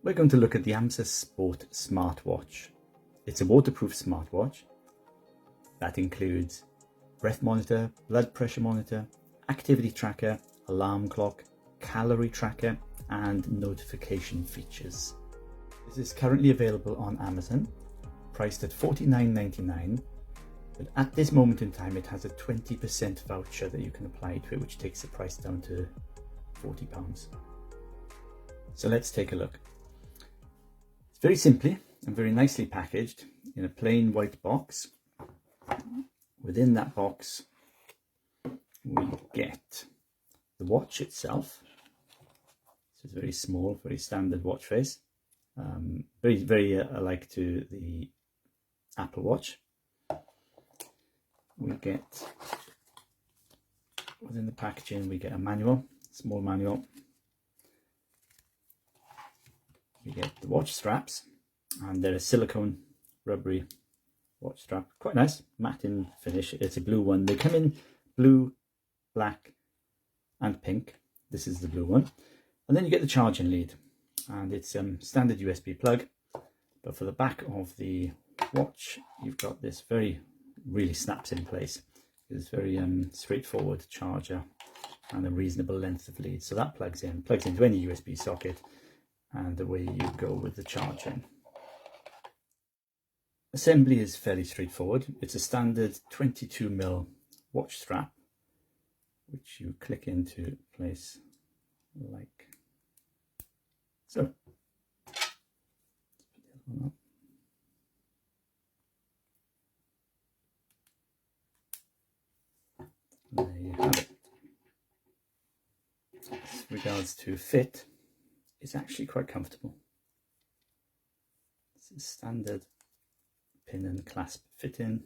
We're going to look at the Amzsa Sport smartwatch. It's a waterproof smartwatch that includes breath monitor, blood pressure monitor, activity tracker, alarm clock, calorie tracker, and notification features. This is currently available on Amazon, priced at $49.99, but at this moment in time it has a 20% voucher that you can apply to it, which takes the price down to £40. So let's take a look. It's very simply and very nicely packaged in a plain white box. Within that box we get the watch itself. This is very small, very standard watch face, very alike to the Apple Watch. We get, within the packaging, we get a manual, small manual. We get the watch straps, and they're a silicone rubbery watch strap, quite nice, matte in finish. It's a blue one. They come in blue, black and pink. This is the blue one. And then you get the charging lead, and it's standard USB plug, but for the back of the watch you've got this really snaps in place. It's very straightforward charger and a reasonable length of lead, so that plugs into any USB socket, and away you go with the charging. Assembly is fairly straightforward. It's a standard 22mm watch strap, which you click into place like so. There you have it. As regards to fit, it's actually quite comfortable. This is standard pin and clasp fit-in.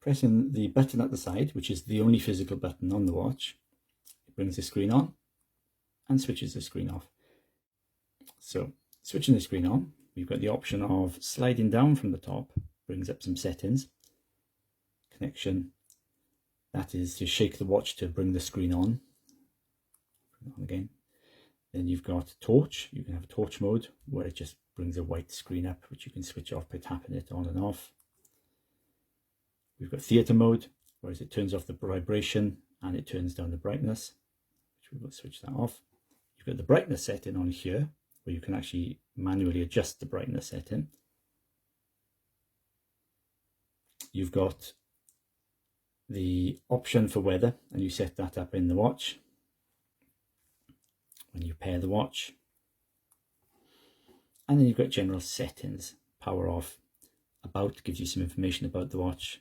Pressing the button at the side, which is the only physical button on the watch, it brings the screen on and switches the screen off. So switching the screen on, we've got the option of sliding down from the top, brings up some settings. Connection, that is to shake the watch to bring the screen on. Bring it on again. Then you've got torch. You can have a torch mode where it just brings a white screen up, which you can switch off by tapping it on and off. We've got theatre mode, whereas it turns off the vibration and it turns down the brightness, which we will switch that off. You've got the brightness setting on here, where you can actually manually adjust the brightness setting. You've got the option for weather, and you set that up in the watch when you pair the watch. And then you've got general settings, power off, about gives you some information about the watch,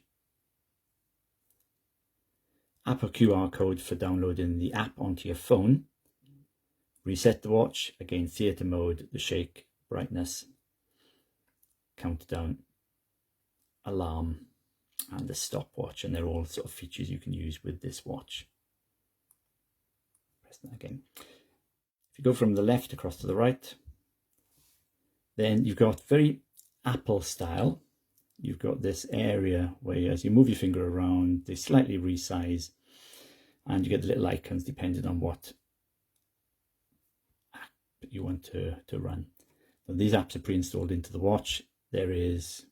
app or QR code for downloading the app onto your phone, reset the watch, again theatre mode, the shake, brightness, countdown, alarm, and the stopwatch, and they're all sort of features you can use with this watch. Press that again. If you go from the left across to the right, then you've got very Apple style. You've got this area where as you move your finger around, they slightly resize, and you get the little icons depending on what app you want to run. So these apps are pre-installed into the watch. There is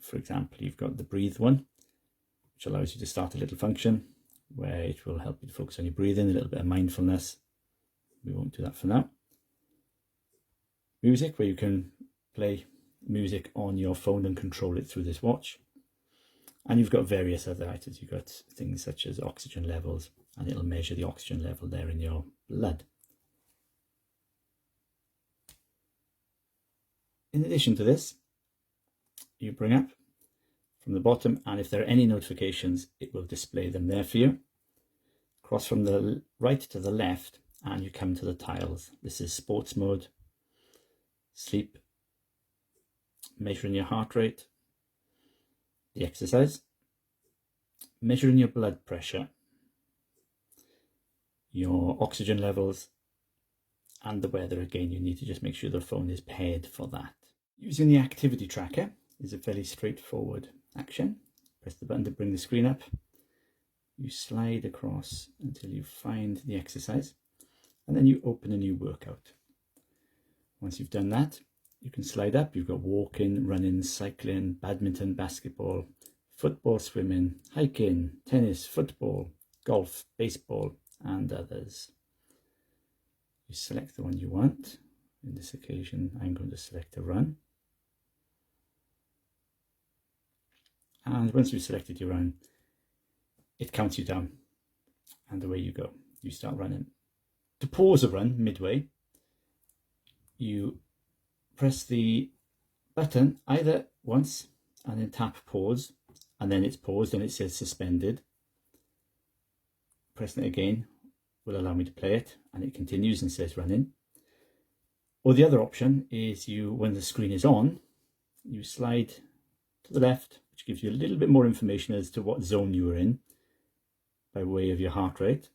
for example, you've got the breathe one, which allows you to start a little function where it will help you to focus on your breathing, a little bit of mindfulness. We won't do that for now. Music, where you can play music on your phone and control it through this watch. And you've got various other items. You've got things such as oxygen levels, and it'll measure the oxygen level there in your blood. In addition to this, you bring up from the bottom, and if there are any notifications, it will display them there for you. Cross from the right to the left, and you come to the tiles. This is sports mode, sleep, measuring your heart rate, the exercise, measuring your blood pressure, your oxygen levels, and the weather. Again, you need to just make sure the phone is paired for that. Using the activity tracker is a fairly straightforward action. Press the button to bring the screen up. You slide across until you find the exercise, and then you open a new workout. Once you've done that, you can slide up. You've got walking, running, cycling, badminton, basketball, football, swimming, hiking, tennis, football, golf, baseball, and others. You select the one you want. In this occasion, I'm going to select a run. And once you've selected your run, it counts you down, and away you go. You start running. To pause a run midway, you press the button either once and then tap pause, and then it's paused and it says suspended. Pressing it again will allow me to play it, and it continues and says running. Or the other option is when the screen is on, you slide to the left, which gives you a little bit more information as to what zone you are in by way of your heart rate.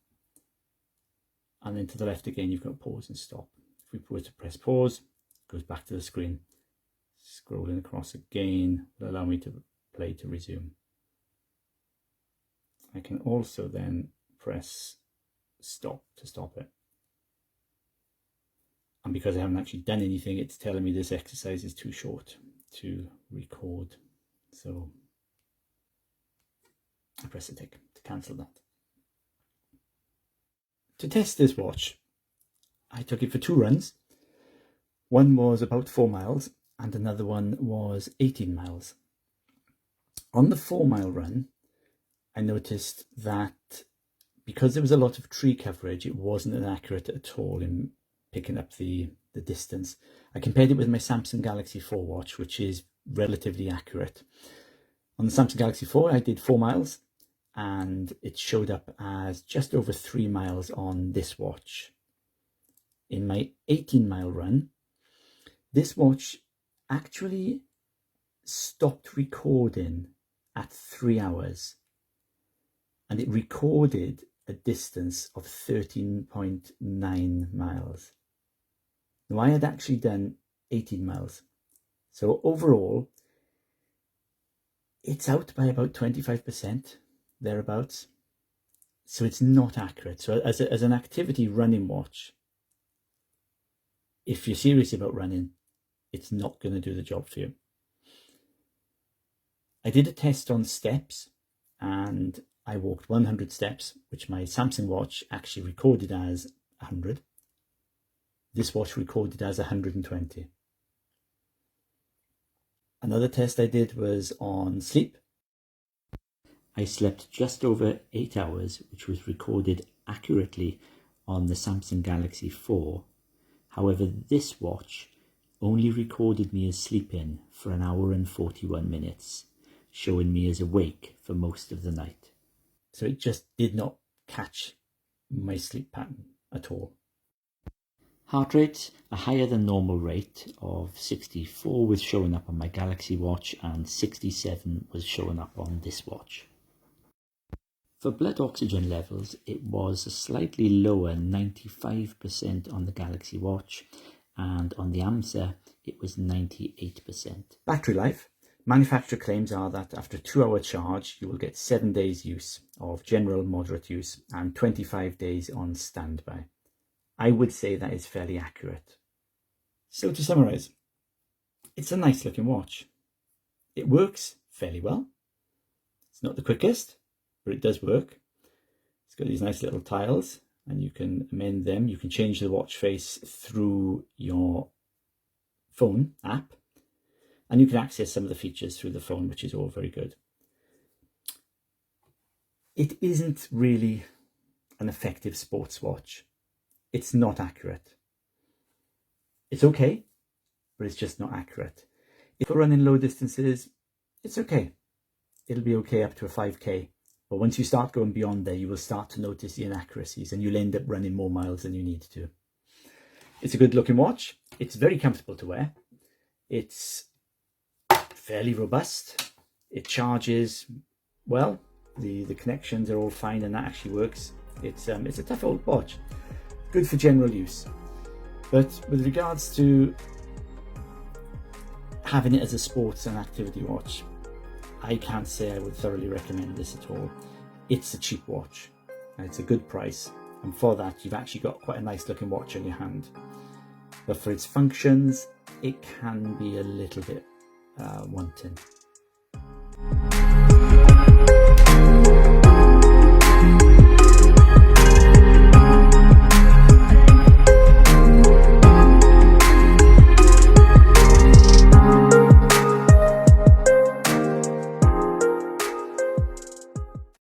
And then to the left again, you've got pause and stop. If we were to press pause, it goes back to the screen. Scrolling across again will allow me to play to resume. I can also then press stop to stop it. And because I haven't actually done anything, it's telling me this exercise is too short to record. So I press a tick to cancel that. To test this watch, I took it for 2 runs. One was about 4 miles and another one was 18 miles. On the 4-mile run, I noticed that because there was a lot of tree coverage, it wasn't as accurate at all in picking up the distance. I compared it with my Samsung Galaxy 4 watch, which is relatively accurate. On the Samsung Galaxy 4, I did 4 miles and it showed up as just over 3 miles on this watch. In my 18-mile run, this watch actually stopped recording at 3 hours, and it recorded a distance of 13.9 miles. Now, I had actually done 18 miles. So overall, it's out by about 25%, thereabouts. So it's not accurate. So as an activity running watch, if you're serious about running, it's not going to do the job for you. I did a test on steps and I walked 100 steps, which my Samsung watch actually recorded as 100. This watch recorded as 120. Another test I did was on sleep. I slept just over 8 hours, which was recorded accurately on the Samsung Galaxy 4. However, this watch only recorded me as sleeping for 1 hour and 41 minutes, showing me as awake for most of the night. So it just did not catch my sleep pattern at all. Heart rate, a higher than normal rate of 64 was showing up on my Galaxy watch and 67 was showing up on this watch. For blood oxygen levels, it was a slightly lower 95% on the Galaxy watch, and on the Amzsa it was 98%. Battery life. Manufacturer claims are that after a 2-hour charge, you will get 7 days use of general moderate use and 25 days on standby. I would say that is fairly accurate. So to summarize, it's a nice looking watch. It works fairly well. It's not the quickest, but it does work. It's got these nice little tiles and you can amend them. You can change the watch face through your phone app. And you can access some of the features through the phone, which is all very good. It isn't really an effective sports watch. It's not accurate. It's okay, but it's just not accurate. If you're running low distances, it's okay. It'll be okay up to a 5K. But once you start going beyond there, you will start to notice the inaccuracies and you'll end up running more miles than you need to. It's a good looking watch. It's very comfortable to wear. It's fairly robust. It charges well. The connections are all fine and that actually works. It's a tough old watch. Good for general use. But with regards to having it as a sports and activity watch, I can't say I would thoroughly recommend this at all. it's a cheap watch and it's a good price, and for that you've actually got quite a nice looking watch in your hand. But for its functions, it can be a little bit wanting.